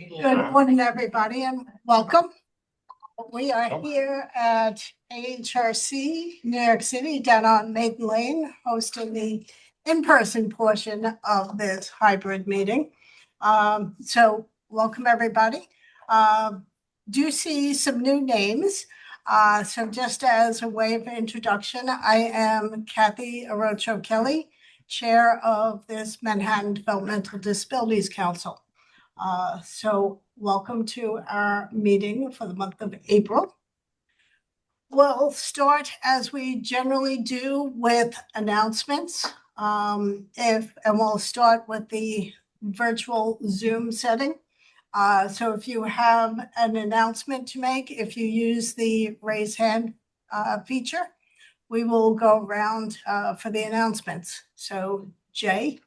Good morning, everybody, and welcome. We are here at AHRC, New York City, down on Maiden Lane, hosting the in-person portion of this hybrid meeting. So welcome, everybody. Do see some new names. So just as a way of introduction, I am Kathy Arocho Kelly, Chair of this Manhattan Developmental Disabilities Council. So welcome to our meeting for the month of April. We'll start as we generally do with announcements. And we'll start with the virtual Zoom setting. So if you have an announcement to make, if you use the raise hand feature, we will go around for the announcements. So Jay.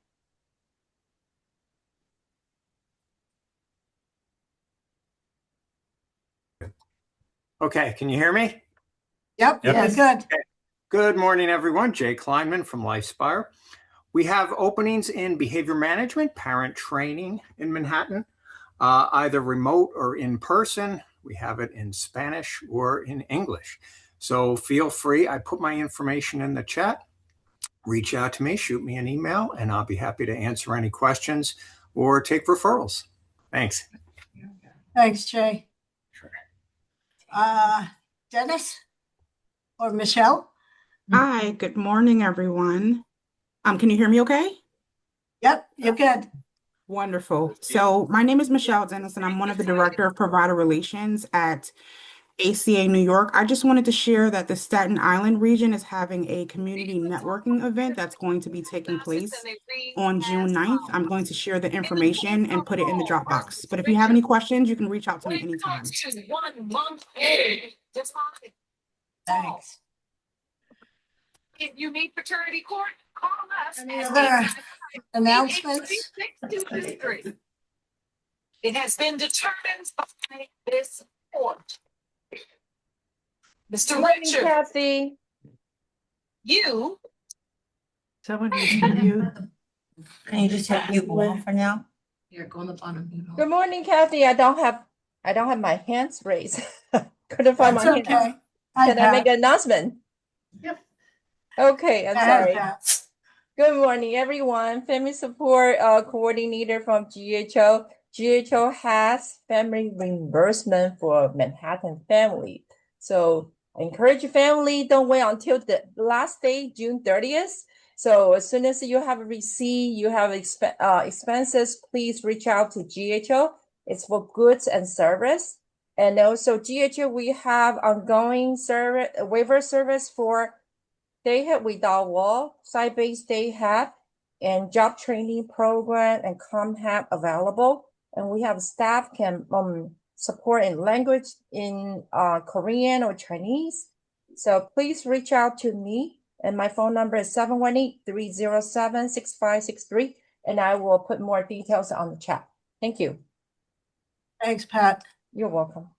Okay, can you hear me? Yep, yes. Good. Okay. Good morning, everyone. Jay Kleinman from LifeSpire. We have openings in behavior management, parent training in Manhattan, either remote or in person. We have it in Spanish or in English. So feel free. I put my information in the chat. Reach out to me, shoot me an email, and I'll be happy to answer any questions or take referrals. Thanks. Thanks, Jay. Sure. Dennis or Michelle? Hi, good morning, everyone. Can you hear me okay? Yep, you're good. Wonderful. So my name is Michelle Dennis, and I'm one of the Director of Provider Relations at ACA New York. I just wanted to share that the Staten Island region is having a community networking event that's going to be taking place on June 9th. I'm going to share the information and put it in the Dropbox. But if you have any questions, you can reach out to me anytime. Thanks. If you need paternity court, call us. Any other announcements? It has been determined by this court. Mr. Richard, Kathy. you. Someone needs to mute. Can you just hit mute all for now? Here, go on the bottom. Good morning, Kathy. I don't have my hands raised. Couldn't find That's my okay. hand. Hi, Can I make an announcement? Yep. Okay, I'm sorry. Pat. Good morning, everyone. Family support coordinator from GHO. GHO has family reimbursement for Manhattan family. So I encourage your family, don't wait until the last day, June 30th. So as soon as you have a receipt, you have expenses, please reach out to GHO. It's for goods and service. And also GHO, we have ongoing waiver service for Day Help Without Wall, site-based Day Help, and job training program and ComHelp available. And we have staff can support in language in Korean or Chinese. So please reach out to me. And my phone number is 718-307-6563. And I will put more details on the chat. Thank you. Thanks, Pat. You're welcome.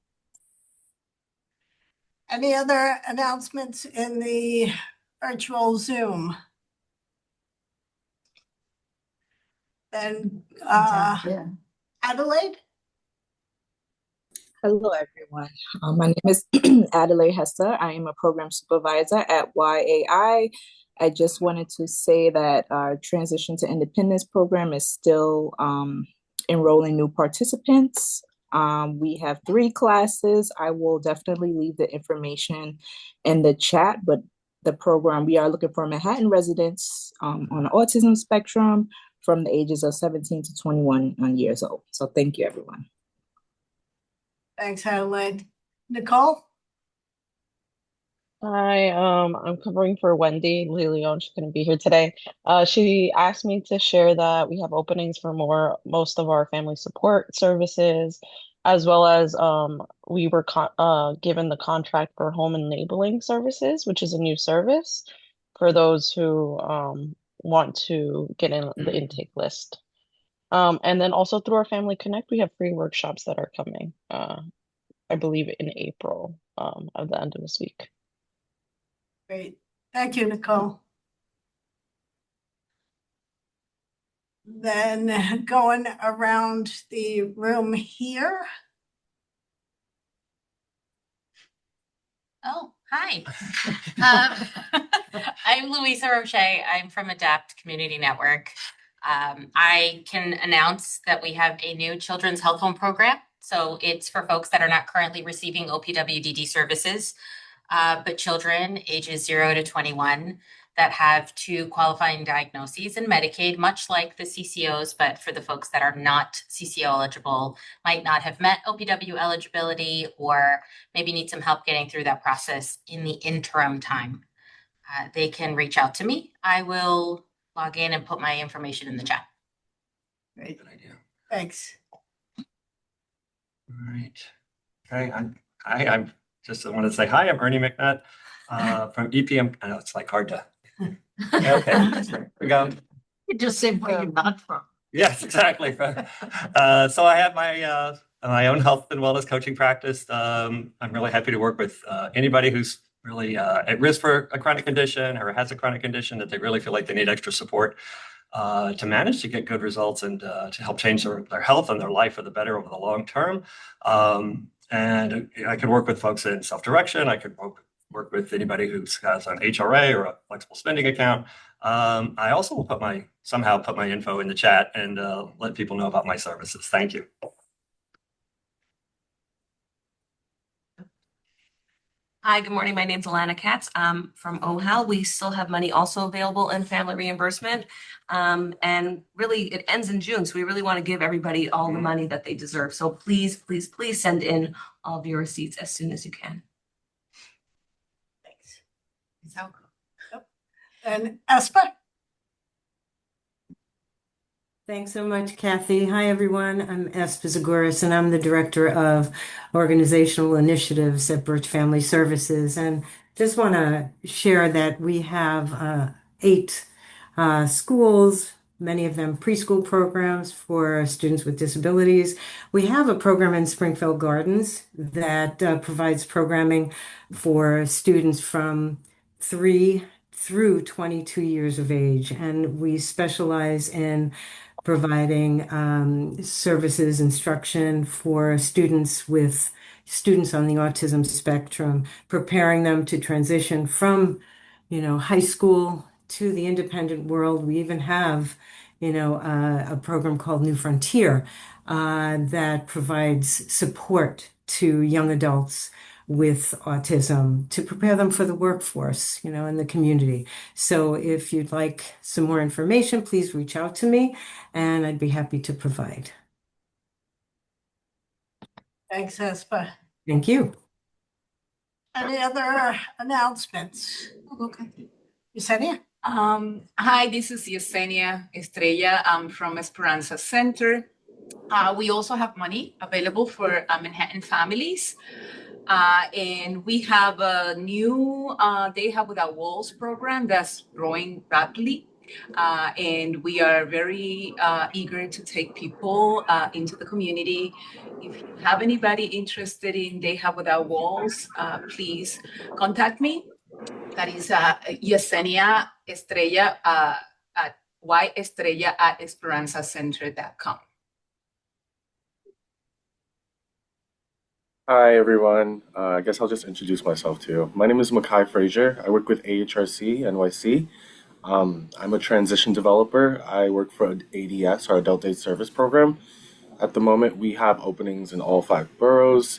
Any other announcements in the virtual Zoom? And Adelaide? Hello, everyone. My name is Adelaide Hester. I am a program supervisor at YAI. I just wanted to say that our Transition to Independence program is still enrolling new participants. We have 3 classes. I will definitely leave the information in the chat, but the program, we are looking for Manhattan residents on the autism spectrum from the ages of 17 to 21 years old. So thank you, everyone. Thanks, Adelaide. Nicole? Hi, I'm covering for Wendy Leon. She's going to be here today. She asked me to share that we have openings for most of our family support services, as well as we were given the contract for home enabling services, which is a new service for those who want to get in the intake list. And then also through our Family Connect, we have free workshops that are coming, I believe in April at the end of this week. Great. Thank you, Nicole. Then going around the room here. Oh, hi. I'm Louisa Roche. I'm from Adapt Community Network. I can announce that we have a new children's health home program. So it's for folks that are not currently receiving OPWDD services, but children ages 0 to 21 that have 2 qualifying diagnoses in Medicaid, much like the CCOs, but for the folks that are not CCO eligible, might not have met OPW eligibility, or maybe need some help getting through that process in the interim time. They can reach out to me. I will log in and put my information in the chat. Great, Good idea. thanks. All right. Okay, I'm just want to say hi. I'm Ernie McNutt from EPM. I know it's like hard to. Okay, there we go. You just said where you're not from. Yes, exactly. So I have my own health and wellness coaching practice. I'm really happy to work with anybody who's really at risk for a chronic condition or has a chronic condition that they really feel like they need extra support to manage to get good results and to help change their health and their life for the better over the long term. And I can work with folks in self-direction. I could work with anybody who has an HRA or a flexible spending account. I also will somehow put my info in the chat and let people know about my services. Thank you. Hi, good morning. My name's Alana Katz. I'm from OHAL. We still have money also available in family reimbursement. And really it ends in June. So we really want to give everybody all the money that they deserve. So please, please, please send in all of your receipts as soon as you can. Thanks. And Esper? Thanks so much, Kathy. Hi, everyone. I'm Esper Zagoras, and I'm the Director of Organizational Initiatives at Birch Family Services. And just want to share that we have 8 schools, many of them preschool programs for students with disabilities. We have a program in Springfield Gardens that provides programming for students from 3 through 22 years of age. And we specialize in providing services, instruction for students on the autism spectrum, preparing them to transition from, high school to the independent world. We even have, a program called New Frontier that provides support to young adults with autism to prepare them for the workforce, in the community. So if you'd like some more information, please reach out to me and I'd be happy to provide. Thanks, Esper. Thank you. Any other announcements? Okay. Yesenia? Hi, this is Yesenia Estrella. I'm from Esperanza Center. We also have money available for Manhattan families. And we have a new They Have Without Walls program that's growing rapidly. And we are very eager to take people into the community. If you have anybody interested in They Have Without Walls, please contact me. That is Yesenia Estrella at yestrella@esperanzacenter.com. Hi, everyone. I guess I'll just introduce myself too. My name is Makai Frazier. I work with AHRC NYC. I'm a transition developer. I work for ADS, our Adult Day Service Program. At the moment, we have openings in all 5 boroughs.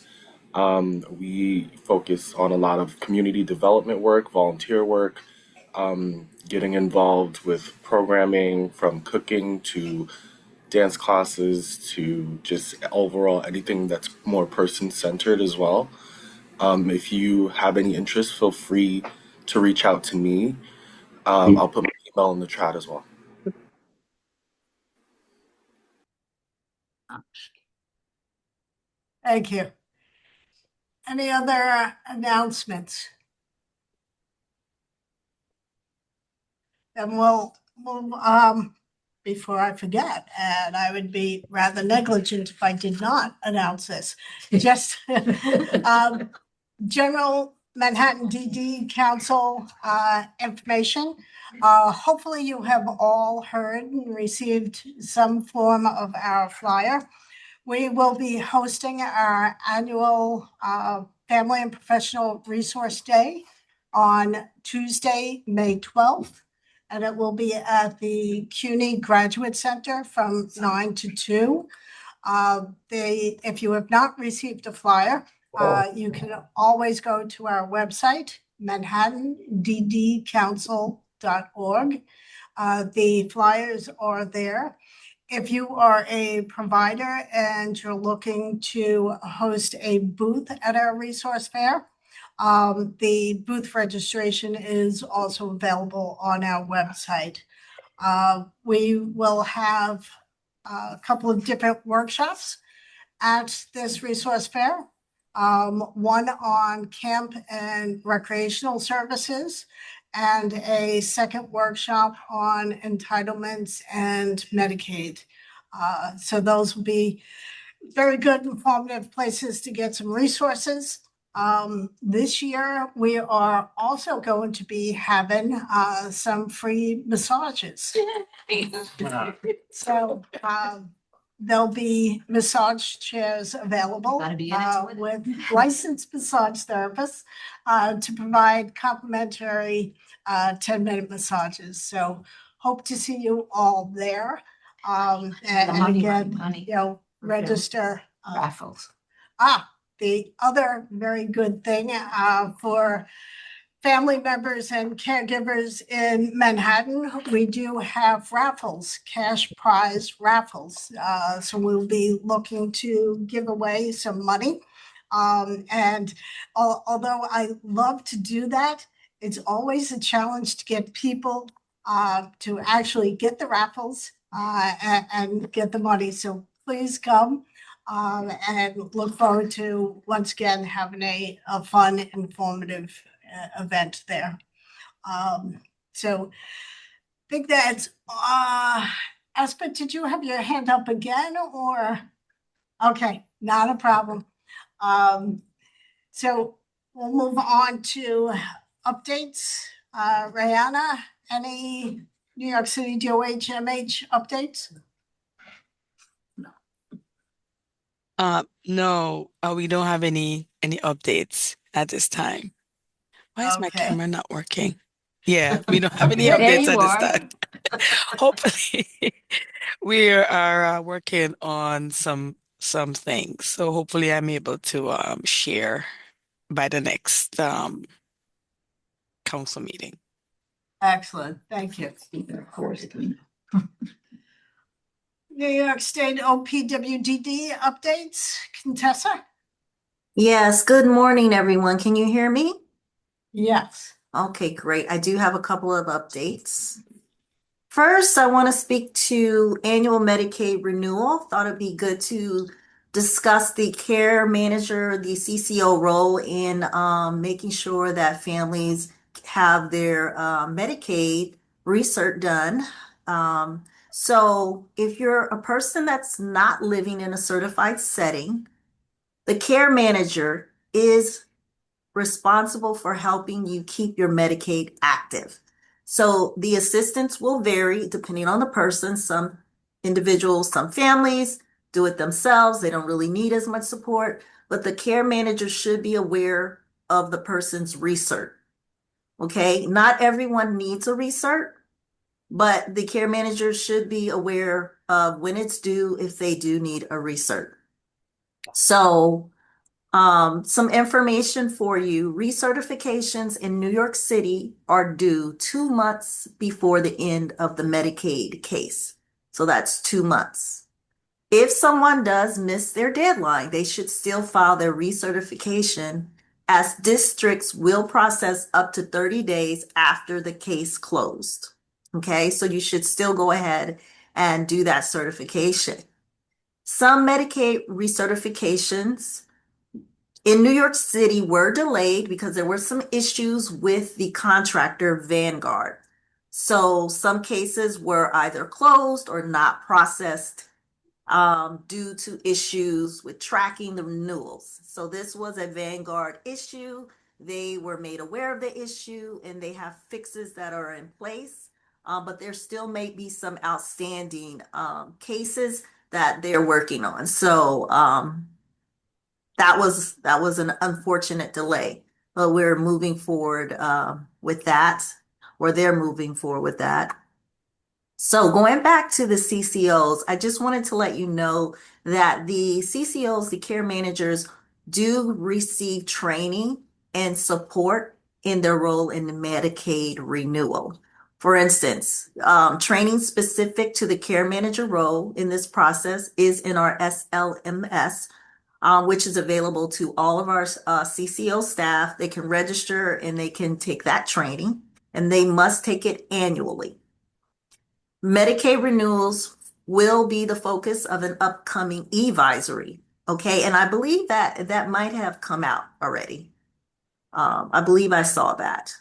We focus on a lot of community development work, volunteer work, getting involved with programming from cooking to dance classes to just overall anything that's more person-centered as well. If you have any interest, feel free to reach out to me. I'll put my email in the chat as well. Thank you. Any other announcements? Then we'll move before I forget, and I would be rather negligent if I did not announce this. Just general Manhattan DD Council information. Hopefully you have all heard and received some form of our flyer. We will be hosting our annual Family and Professional Resource Day on Tuesday, May 12th. And it will be at the CUNY Graduate Center from 9 to 2. If you have not received a flyer, you can always go to our website, manhattanddcouncil.org. The flyers are there. If you are a provider and you're looking to host a booth at our resource fair, the booth registration is also available on our website. We will have a couple of different workshops at this resource fair. One on camp and recreational services, and a second workshop on entitlements and Medicaid. So those will be very good, informative places to get some resources. This year, we are also going to be having some free massages. So there'll be massage chairs available with licensed massage therapists to provide complimentary 10-minute massages. So hope to see you all there. And again, you know, register. Raffles. The other very good thing for family members and caregivers in Manhattan, we do have raffles, cash prize raffles. So we'll be looking to give away some money. And although I love to do that, it's always a challenge to get people to actually get the raffles and get the money. So please come. And look forward to, once again, having a fun, informative event there. So I think that's, Espa, did you have your hand up again or? Okay, not a problem. So we'll move on to updates. Rihanna, any New York City DOH/MH updates? No, we don't have any updates at this time. Why is my Okay. camera not working? Yeah, we don't have any There updates you at this are. time. Hopefully, we are working on some things. So hopefully, I'm able to share by the next council meeting. Excellent, thank you. Of course. New York State OPWDD updates, Contessa? Yes, good morning, everyone. Can you hear me? Yes. Okay, great. I do have a couple of updates. First, I want to speak to annual Medicaid renewal. Thought it'd be good to discuss the care manager, the CCO role in making sure that families have their Medicaid research done. So if you're a person that's not living in a certified setting, the care manager is responsible for helping you keep your Medicaid active. So the assistance will vary depending on the person. Some individuals, some families do it themselves. They don't really need as much support, but the care manager should be aware of the person's research. Okay, not everyone needs a research, but the care manager should be aware of when it's due if they do need a research. So some information for you. Recertifications in New York City are due 2 months before the end of the Medicaid case. So that's 2 months. If someone does miss their deadline, they should still file their recertification, as districts will process up to 30 days after the case closed. Okay, so you should still go ahead and do that certification. Some Medicaid recertifications in New York City were delayed because there were some issues with the contractor Vanguard. So some cases were either closed or not processed due to issues with tracking the renewals. So this was a Vanguard issue. they were made aware of the issue and they have fixes that are in place. But there still may be some outstanding cases that they're working on. So that was an unfortunate delay, but we're moving forward with that, or they're moving forward with that. So going back to the CCOs, I just wanted to let you know that the CCOs, the care managers, do receive training and support in their role in the Medicaid renewal. For instance, training specific to the care manager role in this process is in our SLMS, which is available to all of our CCO staff. They can register and they can take that training, and they must take it annually. Medicaid renewals will be the focus of an upcoming e-visory. Okay, and I believe that that might have come out already. I believe I saw that.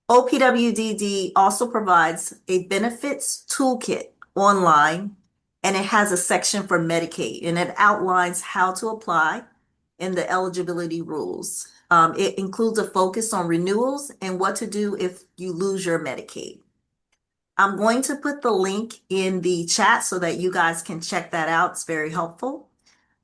OPWDD also provides a benefits toolkit online, and it has a section for Medicaid, and it outlines how to apply and the eligibility rules. It includes a focus on renewals and what to do if you lose your Medicaid. I'm going to put the link in the chat so that you guys can check that out. It's very helpful.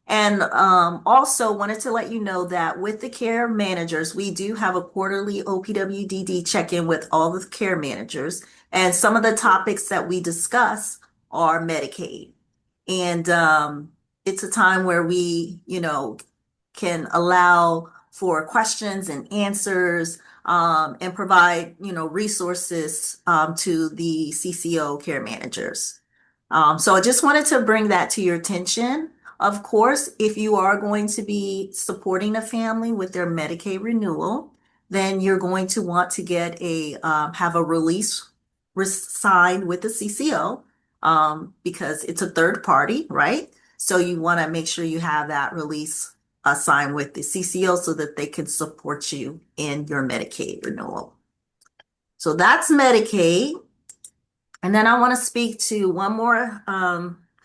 And also wanted to let you know that with the care managers, we do have a quarterly OPWDD check-in with all the care managers. And some of the topics that we discuss are Medicaid. And it's a time where we, can allow for questions and answers, and provide, resources to the CCO care managers. So I just wanted to bring that to your attention. Of course, if you are going to be supporting a family with their Medicaid renewal, then you're going to want to get have a release signed with the CCO, because it's a third party, right? So you want to make sure you have that release signed with the CCO so that they can support you in your Medicaid renewal. So that's Medicaid. And then I want to speak to one more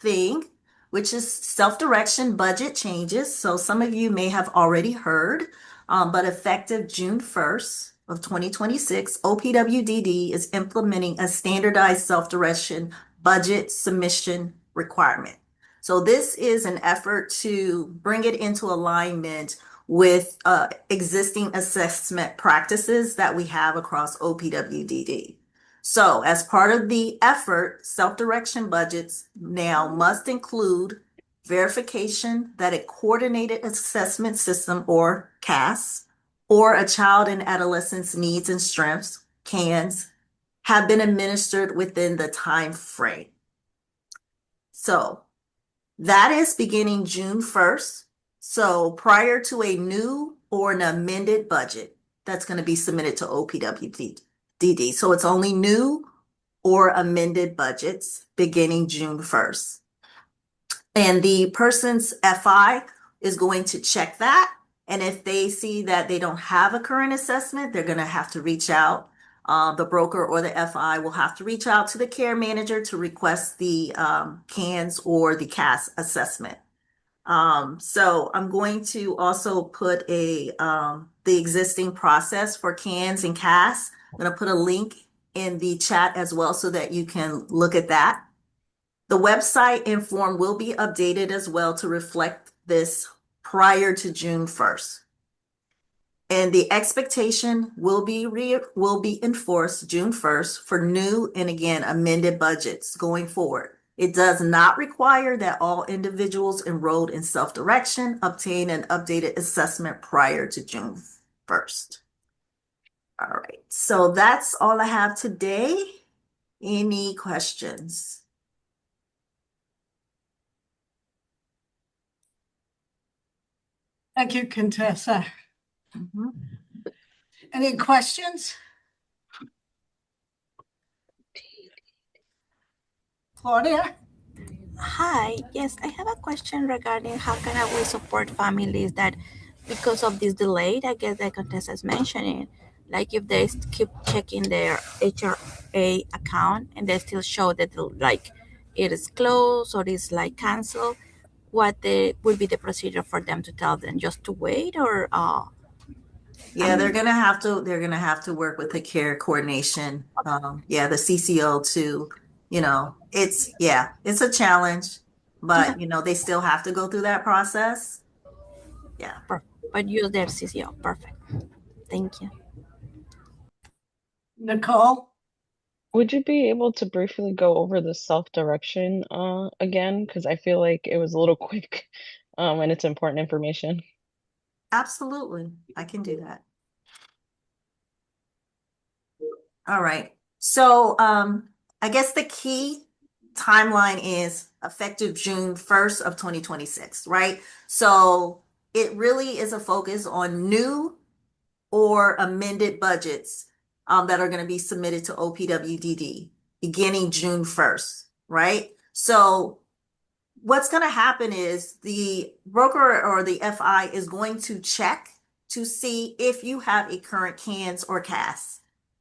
thing, which is self-direction budget changes. So some of you may have already heard, but effective June 1st of 2026, OPWDD is implementing a standardized self-direction budget submission requirement. So this is an effort to bring it into alignment with existing assessment practices that we have across OPWDD. So as part of the effort, self-direction budgets now must include verification that a coordinated assessment system, or CAS, or a child and adolescent's needs and strengths, CANS, have been administered within the time frame. So that is beginning June 1st. So prior to a new or an amended budget that's going to be submitted to OPWDD. So it's only new or amended budgets beginning June 1st. And the person's FI is going to check that. And if they see that they don't have a current assessment, they're going to have to reach out. The broker or the FI will have to reach out to the care manager to request the CANS or the CAS assessment. So I'm going to also put the existing process for CANS and CAS. I'm going to put a link in the chat as well so that you can look at that. The website and form will be updated as well to reflect this prior to June 1st. And the expectation will be enforced June 1st for new and again amended budgets going forward. It does not require that all individuals enrolled in self-direction obtain an updated assessment prior to June 1st. All right, so that's all I have today. Any questions? Thank you, Contessa. Any questions? Claudia? Hi, yes, I have a question regarding how can we support families that, because of this delay, I guess that Contessa is mentioning, like if they keep checking their HRA account and they still show that like it is closed or it's like canceled, what would be the procedure for them to tell them just to wait, or Yeah, they're gonna have to work with the care coordination. The CCO to, it's a challenge, but they still have to go through that process. Yeah. But use their CCO. Perfect. Thank you. Nicole? Would you be able to briefly go over the self-direction again? Because I feel like it was a little quick and it's important information. Absolutely. I can do that. All right. So I guess the key timeline is effective June 1st of 2026, right? So it really is a focus on new or amended budgets that are going to be submitted to OPWDD beginning June 1st, right? So what's going to happen is the broker or the FI is going to check to see if you have a current CANS or CAS.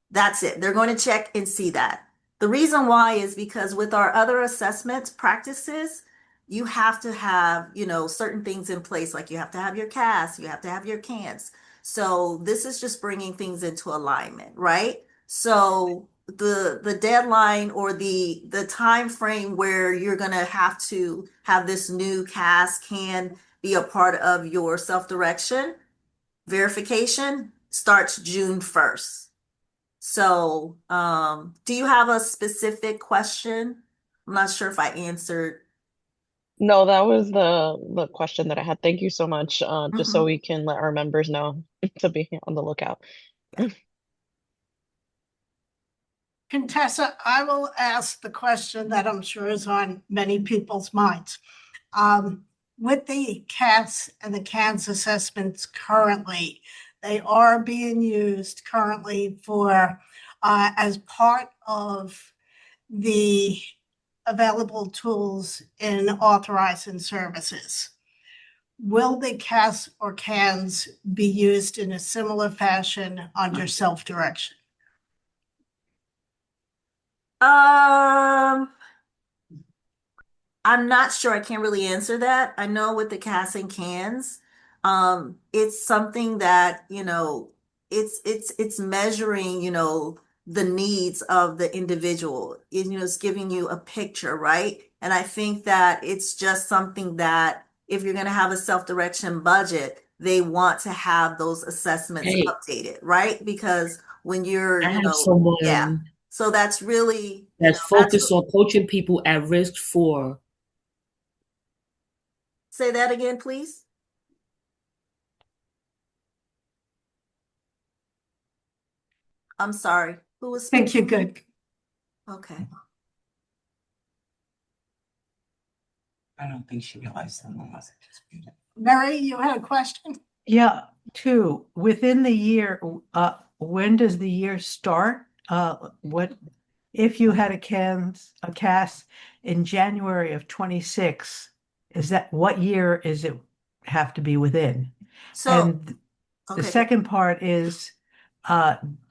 That's it. They're going to check and see that. The reason why is because with our other assessment practices, you have to have, certain things in place, like you have to have your CAS, you have to have your CANS. So this is just bringing things into alignment, right? So the deadline or the time frame where you're going to have this new CAS can be a part of your self-direction verification starts June 1st. So, do you have a specific question? I'm not sure if I answered. No, that was the question that I had. Thank you so much. Just so we can let our members know to be on the lookout. Contessa, I will ask the question that I'm sure is on many people's minds. With the CAS and the CANS assessments currently, they are being used currently for as part of the available tools in authorizing services. Will the CAS or CANS be used in a similar fashion under self-direction? I'm not sure. I can't really answer that. I know with the CAS and CANS, it's something that, it's measuring, the needs of the individual. It's giving you a picture, right? And I think that it's just something that if you're going to have a self-direction budget, they want to have those assessments updated, right? Because when you're, I have someone so that's really that's focused on coaching people at risk for. Say that again, please. I'm sorry. Who was Think you're good. Okay. I don't think she realized someone was disputed. Mary, you had a question? Yeah, two. Within the year, when does the year start? What if you had a CAS in January of 26? Is that what year is it have to be within? So and the second part is,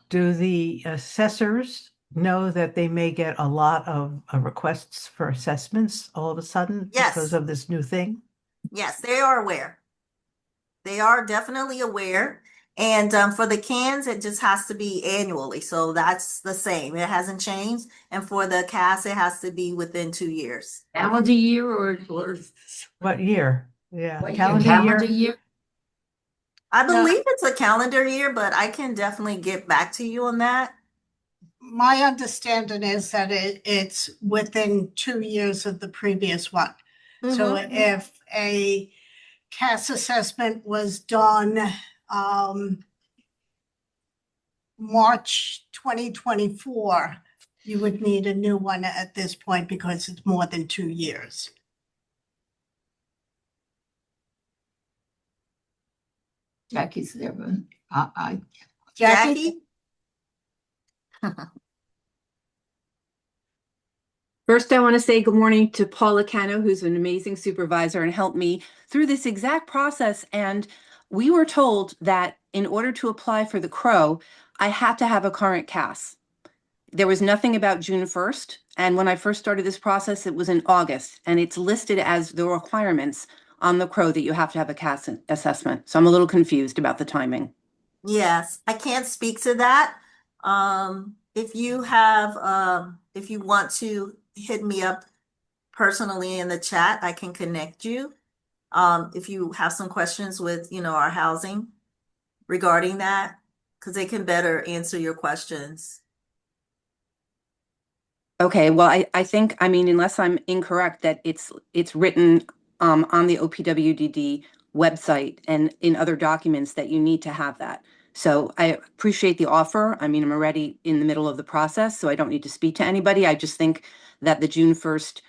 do the assessors know that they may get a lot of requests for assessments all of a sudden because of this new thing? Yes, they are aware. They are definitely aware. And for the CANS, it just has to be annually. So that's the same. It hasn't changed. And for the CAS, it has to be within 2 years. Calendar year or what year? Yeah, what calendar year? I believe it's a calendar year, but I can definitely get back to you on that. My understanding is that it's within 2 years of the previous one. So if a CAS assessment was done March 2024, you would need a new one at this point because it's more than 2 years. Jackie's there, but Jackie? First, I want to say good morning to Paula Cano, who's an amazing supervisor and helped me through this exact process. And we were told that in order to apply for the CRO, I had to have a current CAS. There was nothing about June 1st. And when I first started this process, it was in August. And it's listed as the requirements on the CRO that you have to have a CAS assessment. So I'm a little confused about the timing. Yes, I can't speak to that. If you have, if you want to hit me up personally in the chat, I can connect you. If you have some questions with, our housing regarding that, because they can better answer your questions. Okay, well, I think, I mean, unless I'm incorrect, that it's written on the OPWDD website and in other documents that you need to have that. So I appreciate the offer. I mean, I'm already in the middle of the process, so I don't need to speak to anybody. I just think that the June 1st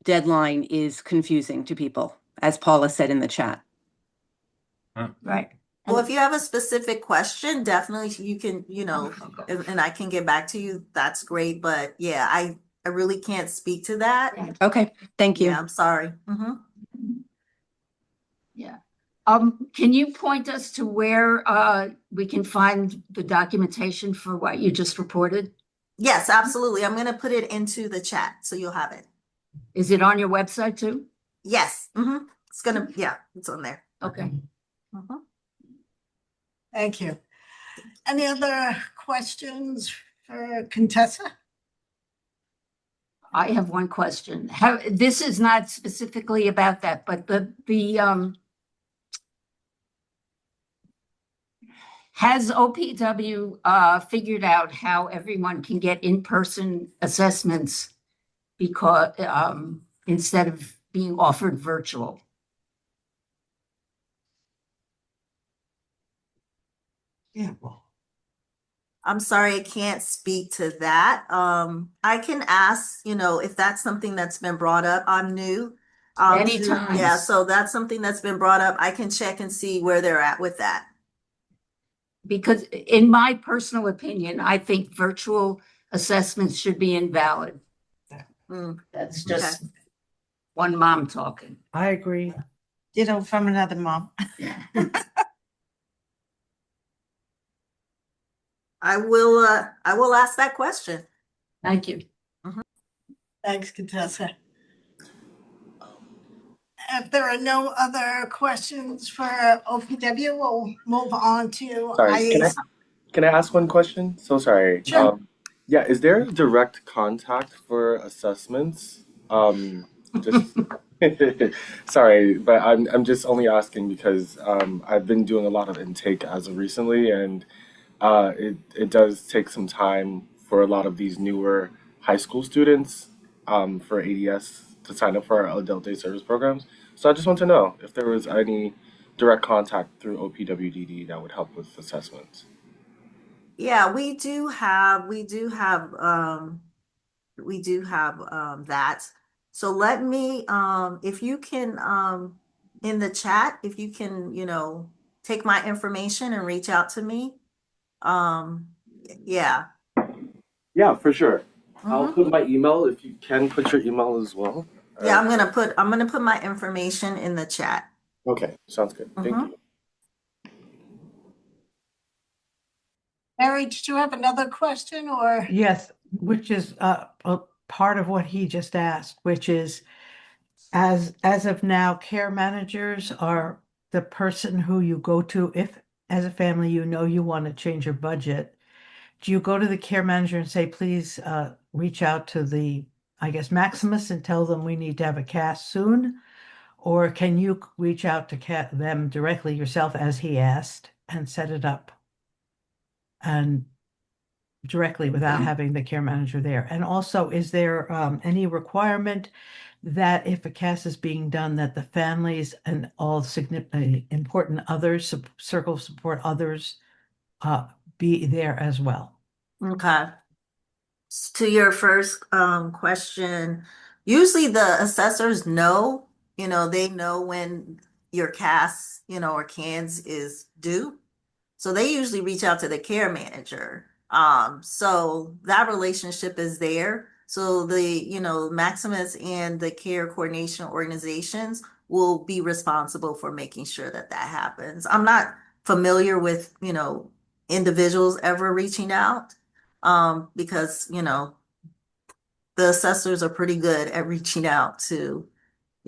deadline is confusing to people, as Paula said in the chat. Right. Well, if you have a specific question, definitely you can, and I can get back to you. That's great. But yeah, I really can't speak to that. Okay, thank you. Yeah, I'm sorry. Yeah. Can you point us to where we can find the documentation for what you just reported? Yes, absolutely. I'm going to put it into the chat so you'll have it. Is it on your website too? Yes. It's it's on there. Okay. Thank you. Any other questions for Contessa? I have one question. This is not specifically about that, but has OPW figured out how everyone can get in-person assessments because instead of being offered virtual? Yeah. I'm sorry, I can't speak to that. I can ask, if that's something that's been brought up. I'm new. Anytime. Yeah, so that's something that's been brought up. I can check and see where they're at with that. Because in my personal opinion, I think virtual assessments should be invalid. That's just one mom talking. I agree. Ditto from another mom. I will ask that question. Thank you. Thanks, Contessa. If there are no other questions for OPW, we'll move on to Sorry, IAC. can I ask one question? So sorry. Sure. Yeah, is there a direct contact for assessments? Just sorry, but I'm just only asking because I've been doing a lot of intake as of recently, and it does take some time for a lot of these newer high school students for ADS to sign up for our adult day service programs. So I just want to know if there was any direct contact through OPWDD that would help with assessments. Yeah, we do have that. So let me if you can in the chat, if you can, take my information and reach out to me. Yeah. Yeah, for sure. I'll put my email if you can put your email as well. Yeah, I'm gonna put my information in the chat. Okay, sounds good. Thank you. Mary, did you have another question or? Yes, which is a part of what he just asked, which is as of now, care managers are the person who you go to if as a family you know you want to change your budget. Do you go to the care manager and say, please reach out to the, I guess, Maximus and tell them we need to have a cast soon? Or can you reach out to them directly yourself as he asked and set it up and directly without having the care manager there? And also, is there any requirement that if a cast is being done, that the families and all significant important others, circle of support others, be there as well? Okay. To your first question, usually the assessors know, they know when your cast, or cans is due. So they usually reach out to the care manager. So that relationship is there. So the, Maximus and the care coordination organizations will be responsible for making sure that happens. I'm not familiar with, individuals ever reaching out because, the assessors are pretty good at reaching out to,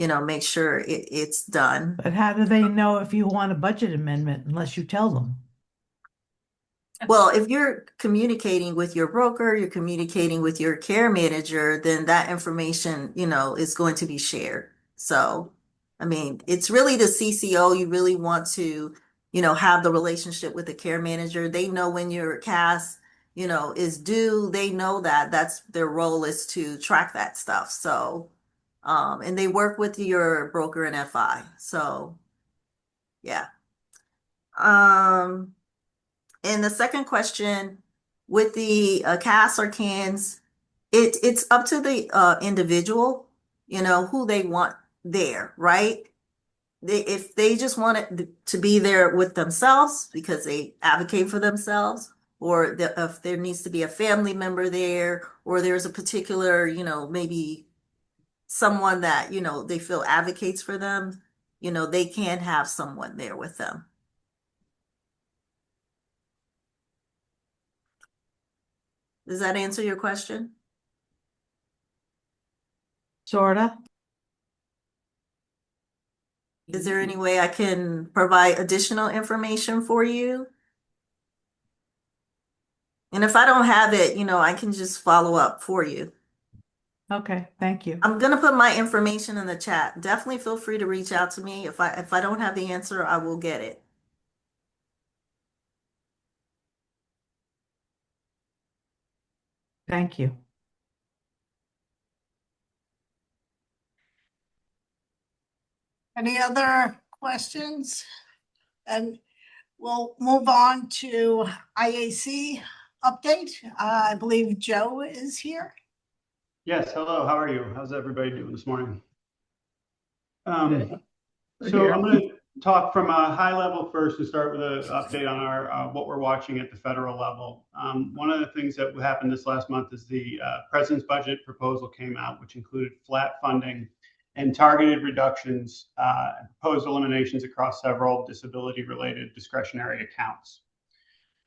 make sure it's done. But how do they know if you want a budget amendment unless you tell them? Well, if you're communicating with your broker, you're communicating with your care manager, then that information, is going to be shared. So, I mean, it's really the CCO. You really want to, have the relationship with the care manager. They know when your CAS, is due. They know that that's their role is to track that stuff. So, and they work with your broker and FI. So, yeah. And the second question with the CAS or CANs, it's up to the individual, who they want there, right? If they just want it to be there with themselves because they advocate for themselves, or if there needs to be a family member there, or there's a particular, maybe someone that, they feel advocates for them, they can have someone there with them. Does that answer your question? Sorta. Is there any way I can provide additional information for you? And if I don't have it, I can just follow up for you. Okay, thank you. I'm gonna put my information in the chat. Definitely feel free to reach out to me. If I don't have the answer, I will get it. Thank you. Any other questions? And we'll move on to IAC update. I believe Joe is here. Yes, hello, how are you? How's everybody doing this morning? So Here. I'm going to talk from a high level first and start with an update on our what we're watching at the federal level. One of the things that happened this last month is the President's budget proposal came out, which included flat funding and targeted reductions and proposed eliminations across several disability-related discretionary accounts.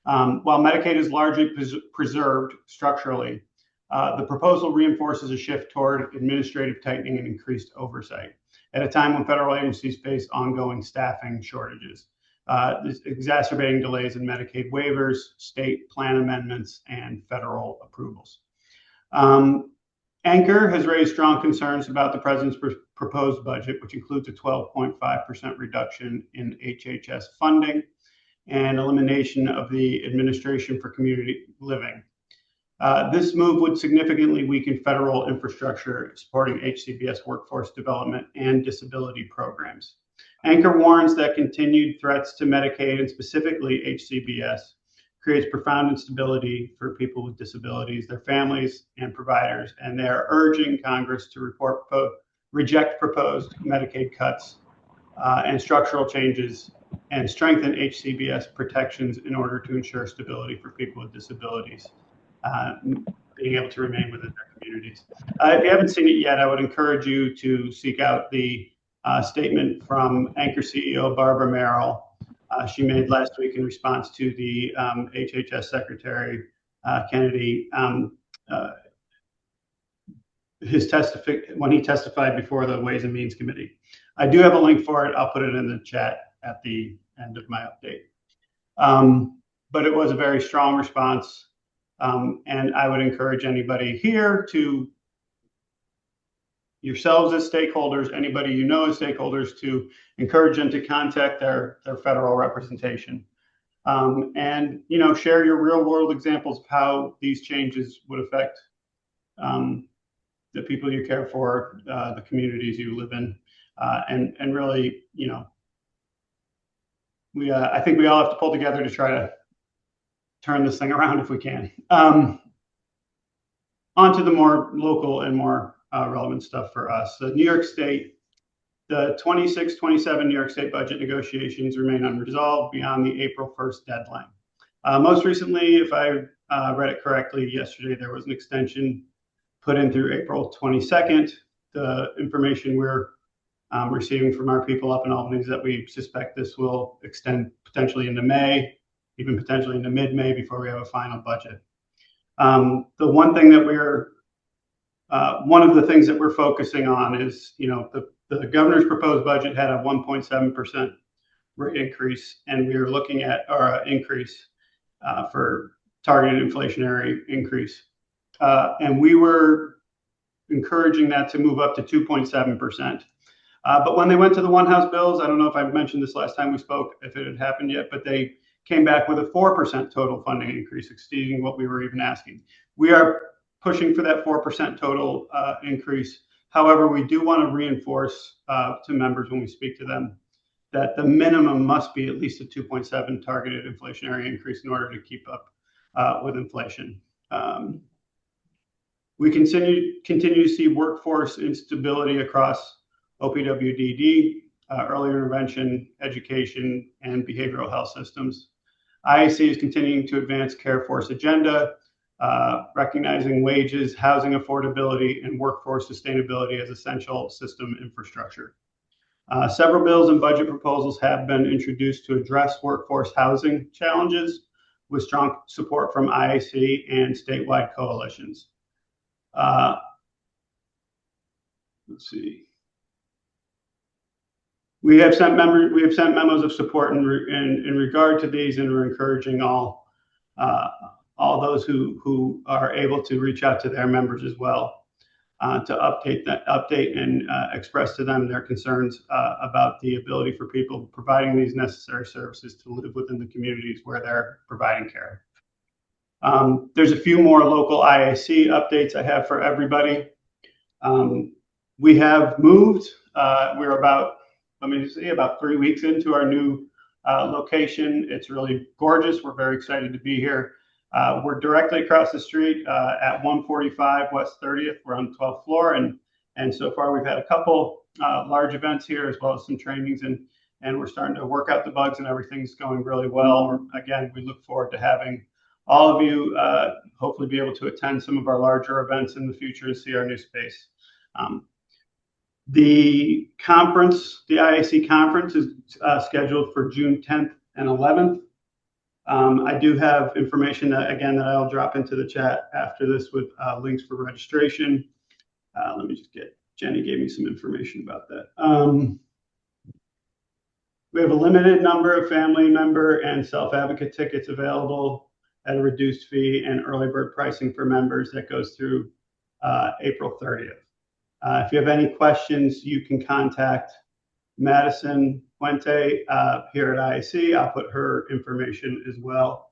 While Medicaid is largely preserved structurally, the proposal reinforces a shift toward administrative tightening and increased oversight at a time when federal agencies face ongoing staffing shortages, exacerbating delays in Medicaid waivers, state plan amendments, and federal approvals. Anchor has raised strong concerns about the president's proposed budget, which includes a 12.5% reduction in HHS funding and elimination of the Administration for Community Living. This move would significantly weaken federal infrastructure supporting HCBS workforce development and disability programs. Anchor warns that continued threats to Medicaid and specifically HCBS creates profound instability for people with disabilities, their families, and providers, and they are urging Congress to reject proposed Medicaid cuts and structural changes and strengthen HCBS protections in order to ensure stability for people with disabilities. Being able to remain within their communities. If you haven't seen it yet, I would encourage you to seek out the statement from Anchor CEO Barbara Merrill. She made last week in response to the HHS Secretary Kennedy, when he testified before the Ways and Means Committee. I do have a link for it. I'll put it in the chat at the end of my update. But it was a very strong response. And I would encourage anybody here to, yourselves as stakeholders, anybody you know as stakeholders, to encourage them to contact their federal representation. And, share your real world examples of how these changes would affect the people you care for, the communities you live in. And really, I think we all have to pull together to try to turn this thing around if we can. On to the more local and more relevant stuff for us. So New York State, the 26-27 New York State budget negotiations remain unresolved beyond the April 1st deadline. Most recently, if I read it correctly, yesterday there was an extension put in through April 22nd. The information we're receiving from our people up in Albany is that we suspect this will extend potentially into May, even potentially into mid-May before we have a final budget. The one thing that we're one of the things that we're focusing on is, the governor's proposed budget had a 1.7% rate increase, and we are looking at our increase for targeted inflationary increase. And we were encouraging that to move up to 2.7%. But when they went to the One House bills, I don't know if I mentioned this last time we spoke, if it had happened yet, but they came back with a 4% total funding increase, exceeding what we were even asking. We are pushing for that 4% total increase. However, we do want to reinforce to members when we speak to them that the minimum must be at least a 2.7 targeted inflationary increase in order to keep up with inflation. We continue to see workforce instability across OPWDD, early intervention, education, and behavioral health systems. IAC is continuing to advance CareForce agenda, recognizing wages, housing affordability, and workforce sustainability as essential system infrastructure. Several bills and budget proposals have been introduced to address workforce housing challenges with strong support from IAC and statewide coalitions. Let's see. We have sent memos of support in regard to these, and we're encouraging all those who are able to reach out to their members as well to update and express to them their concerns about the ability for people providing these necessary services to live within the communities where they're providing care. There's a few more local IAC updates I have for everybody. We have moved. We're about 3 weeks into our new location. It's really gorgeous. We're very excited to be here. We're directly across the street at 145 West 30th. We're on the 12th floor, and so far we've had a couple large events here as well as some trainings, and we're starting to work out the bugs, and everything's going really well. Again, we look forward to having all of you hopefully be able to attend some of our larger events in the future and see our new space. The conference, the IAC conference, is scheduled for June 10th and 11th. I do have information that I'll drop into the chat after this with links for registration. Let me just Jenny gave me some information about that. We have a limited number of family member and self-advocate tickets available at a reduced fee and early bird pricing for members that goes through April 30th. If you have any questions, you can contact Madison Puente here at IAC. I'll put her information as well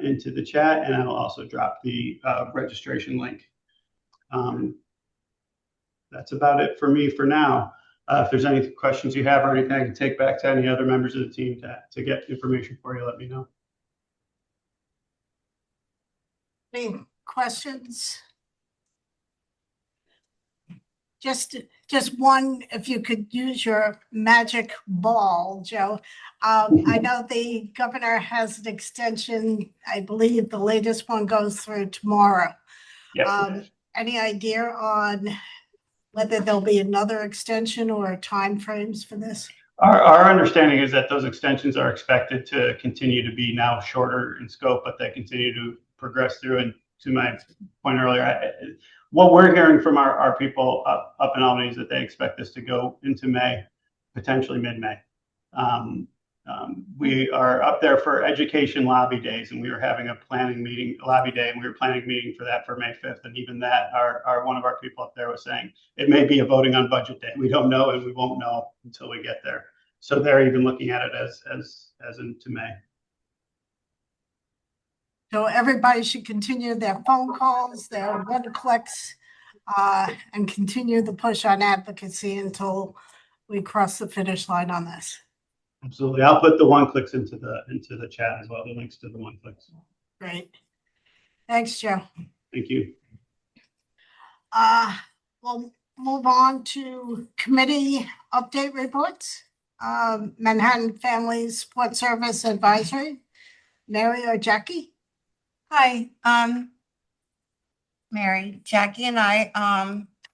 into the chat, and I'll also drop the registration link. That's about it for me for now. If there's any questions you have or anything I can take back to any other members of the team to get information for you, let me know. Any questions? Just one, if you could use your magic ball, Joe. I know the governor has an extension. I believe the latest one goes through tomorrow. Yes. Any idea on whether there'll be another extension or timeframes for this? Our understanding is that those extensions are expected to continue to be now shorter in scope, but they continue to progress through. And to my point earlier, what we're hearing from our people up in Albany is that they expect this to go into May, potentially mid-May. We are up there for education lobby days, and we were having a planning meeting, lobby day, and we were planning a meeting for that for May 5th. And even that, one of our people up there was saying it may be a voting on budget day. We don't know, and we won't know until we get there. So they're even looking at it as into May. So everybody should continue their phone calls, their one-clicks, and continue the push on advocacy until we cross the finish line on this. Absolutely. I'll put the one-clicks into the chat as well, the links to the one-clicks. Great. Thanks, Joe. Thank you. We'll move on to committee update reports. Manhattan Family Support Service Advisory. Mary or Jackie? Hi, Mary. Jackie and I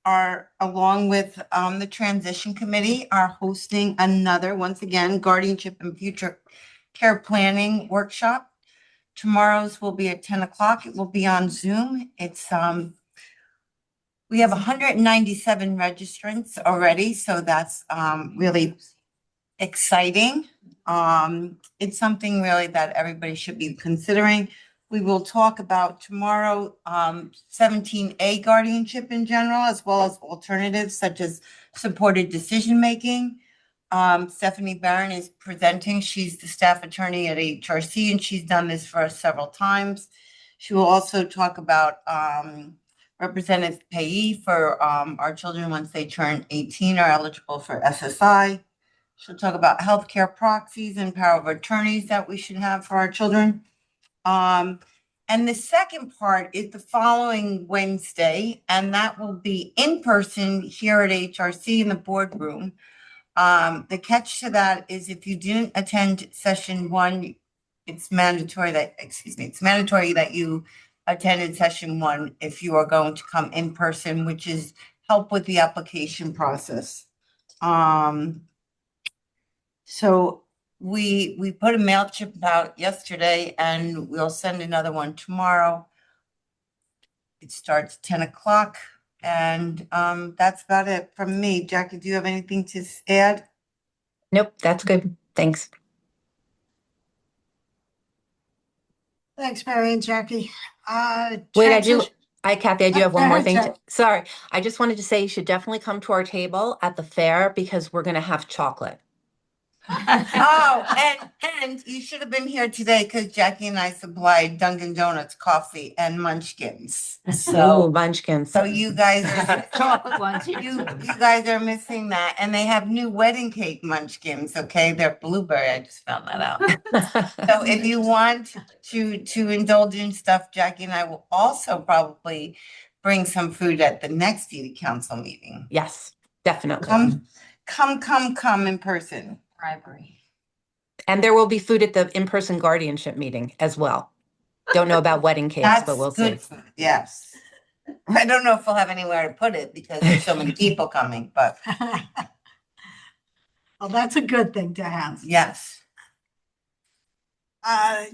are, along with the transition committee, are hosting another, once again, guardianship and future care planning workshop. Tomorrow's will be at 10 o'clock. It will be on Zoom. It's We have 197 registrants already, so that's really exciting. It's something really that everybody should be considering. We will talk about tomorrow 17A guardianship in general, as well as alternatives such as supported decision-making. Stephanie Barron is presenting. She's the staff attorney at HRC, and she's done this for us several times. She will also talk about representative payee for our children once they turn 18 are eligible for SSI. She'll talk about healthcare proxies and power of attorneys that we should have for our children. And the second part is the following Wednesday, and that will be in person here at HRC in the boardroom. The catch to that is if you didn't attend session 1, it's mandatory that you attended session 1 if you are going to come in person, which is help with the application process. So we put a MailChimp out yesterday, and we'll send another one tomorrow. It starts 10 o'clock, and that's about it from me. Jackie, do you have anything to add? Nope, that's good. Thanks. Thanks, Mary and Jackie. Wait, Transition- Kathy, I do Oh, have one go more ahead, thing. Jack. Sorry, I just wanted to say you should definitely come to our table at the fair because we're gonna have chocolate. Oh, and you should have been here today because Jackie and I supplied Dunkin' Donuts coffee and munchkins. Ooh, So munchkins. you guys are Chocolate ones here you too. guys are missing that, and they have new wedding cake munchkins. Okay, they're blueberry. I just found that out. So if you want to indulge in stuff, Jackie and I will also probably bring some food at the next city council meeting. Yes, definitely. Come in person. Bribery. And there will be food at the in-person guardianship meeting as well. Don't know about wedding cakes, That's but we'll see. good food, yes. I don't know if we'll have anywhere to put it because there's so many people coming, but Well, that's a good thing to have. yes.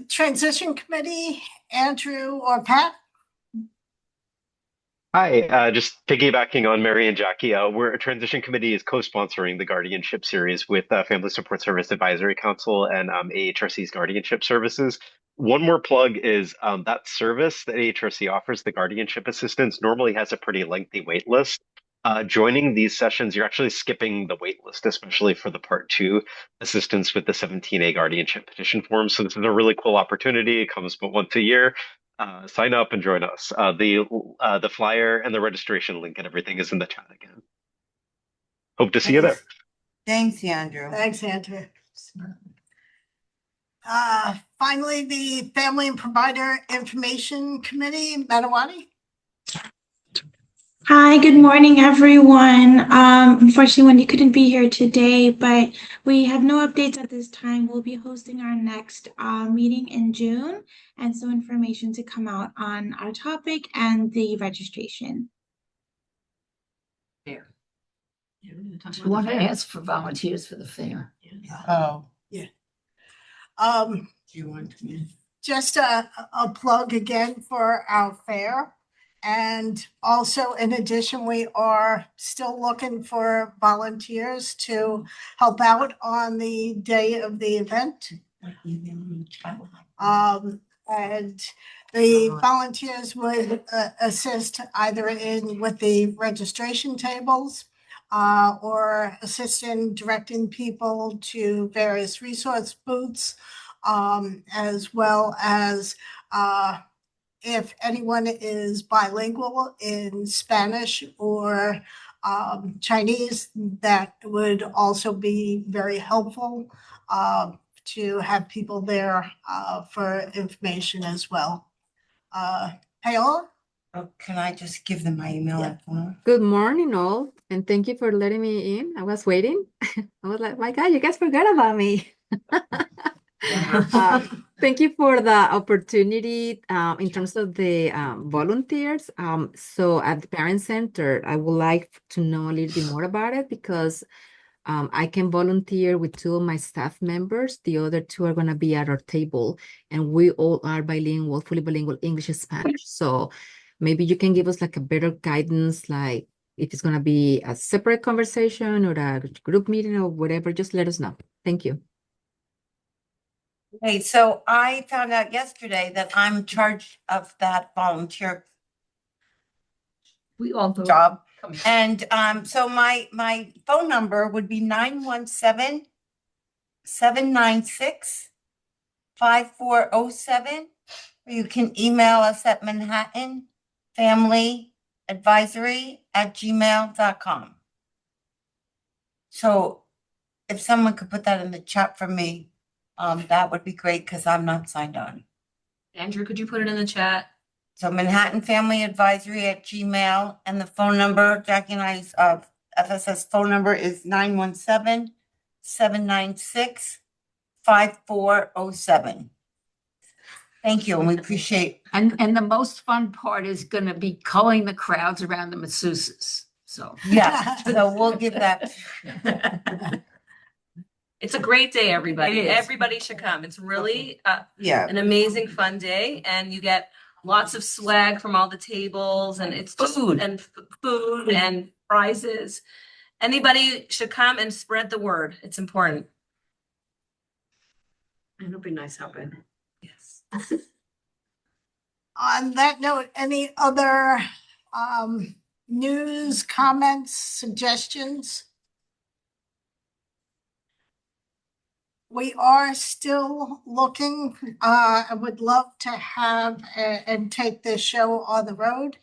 Transition Committee, Andrew or Pat? Hi, just piggybacking on Mary and Jackie, we're a transition committee is co-sponsoring the guardianship series with Family Support Service Advisory Council and AHRC's guardianship services. One more plug is that service that AHRC offers, the guardianship assistance, normally has a pretty lengthy wait list. Joining these sessions, you're actually skipping the wait list, especially for the Part 2 assistance with the 17A guardianship petition form. So this is a really cool opportunity. It comes but once a year. Sign up and join us. The flyer and the registration link and everything is in the chat again. Hope to see you there. Thanks, Andrew. Thanks, Andrew. Finally, the Family and Provider Information Committee, Manawati. Hi, good morning, everyone. Unfortunately, Wendy couldn't be here today, but we have no updates at this time. We'll be hosting our next meeting in June, and so information to come out on our topic and the registration. Fair. We want to ask for volunteers for the fair. Oh. Yeah. Do you want to? Just a plug again for our fair. And also, in addition, we are still looking for volunteers to help out on the day of the event. And the volunteers would assist either with the registration tables or assist in directing people to various resource booths, as well as if anyone is bilingual in Spanish or Chinese, that would also be very helpful to have people there for information as well. Paola? Oh, can I just give them my email? Good morning, all, and thank you for letting me in. I was waiting. I was like, my God, you guys forgot about me. Thank you for the opportunity in terms of the volunteers. So at the Parent Center, I would like to know a little bit more about it because I can volunteer with 2 of my staff members. The other 2 are going to be at our table, and we all are bilingual, fully bilingual English and Spanish. So maybe you can give us like a better guidance, like if it's gonna be a separate conversation or a group meeting or whatever, just let us know. Thank you. Okay, so I found out yesterday that I'm in charge of that volunteer We all know. job. And so my phone number would be 917-796-5407. You can email us at manhattanfamilyadvisory@gmail.com. So if someone could put that in the chat for me, that would be great because I'm not signed on. Andrew, could you put it in the chat? So manhattanfamilyadvisory@gmail, and the phone number, Jackie and I's FSS phone number is 917-796-5407. Thank you, and we appreciate. And the most fun part is gonna be culling the crowds around the masseuses, so. Yeah, so we'll give that. It's a great day, everybody. It is. Everybody should come. It's really Yeah. an amazing fun day, and you get lots of swag from all the tables, and it's just Food. and food and prizes. Anybody should come and spread the word. It's important. And it'll be nice helping. Yes. On that note, any other news, comments, suggestions? We are still looking. I would love to have and take this show on the road.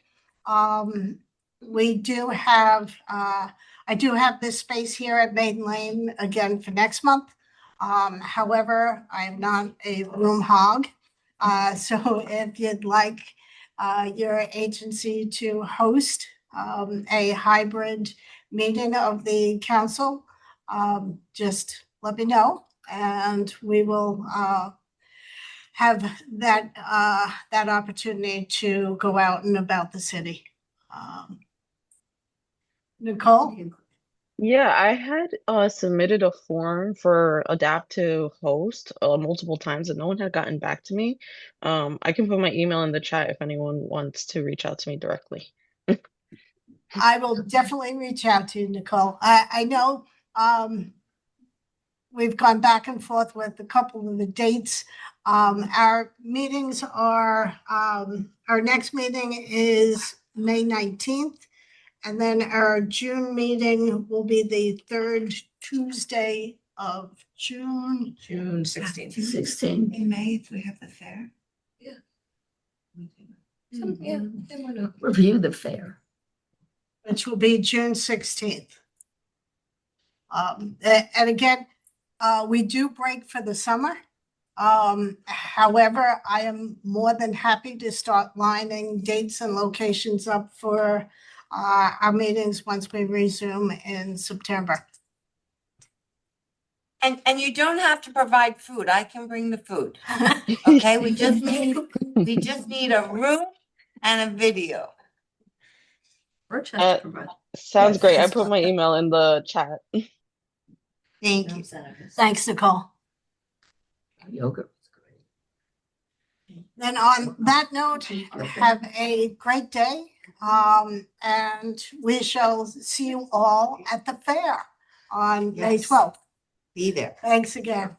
We do have, I do have this space here at Maiden Lane again for next month. However, I am not a room hog. So if you'd like your agency to host a hybrid meeting of the council, just let me know. And we will have that opportunity to go out and about the city. Nicole? Yeah, I had submitted a form for Adapt to host multiple times and no one had gotten back to me. I can put my email in the chat if anyone wants to reach out to me directly. I will definitely reach out to you, Nicole. I know we've gone back and forth with a couple of the dates. Our meetings are, our next meeting is May 19th. And then our June meeting will be the third Tuesday of June. June 16th. In May, if we have the fair. Yeah, they want to review the fair. Which will be June 16th. And again, we do break for the summer. However, I am more than happy to start lining dates and locations up for our meetings once we resume in September. And you don't have to provide food. I can bring the food. Okay, we just need a room and a video. Sounds great. I put my email in the chat. Thank you. Thanks, Nicole. Yoga. Then on that note, have a great day. And we shall see you all at the fair on May 12th. Be there. Thanks again.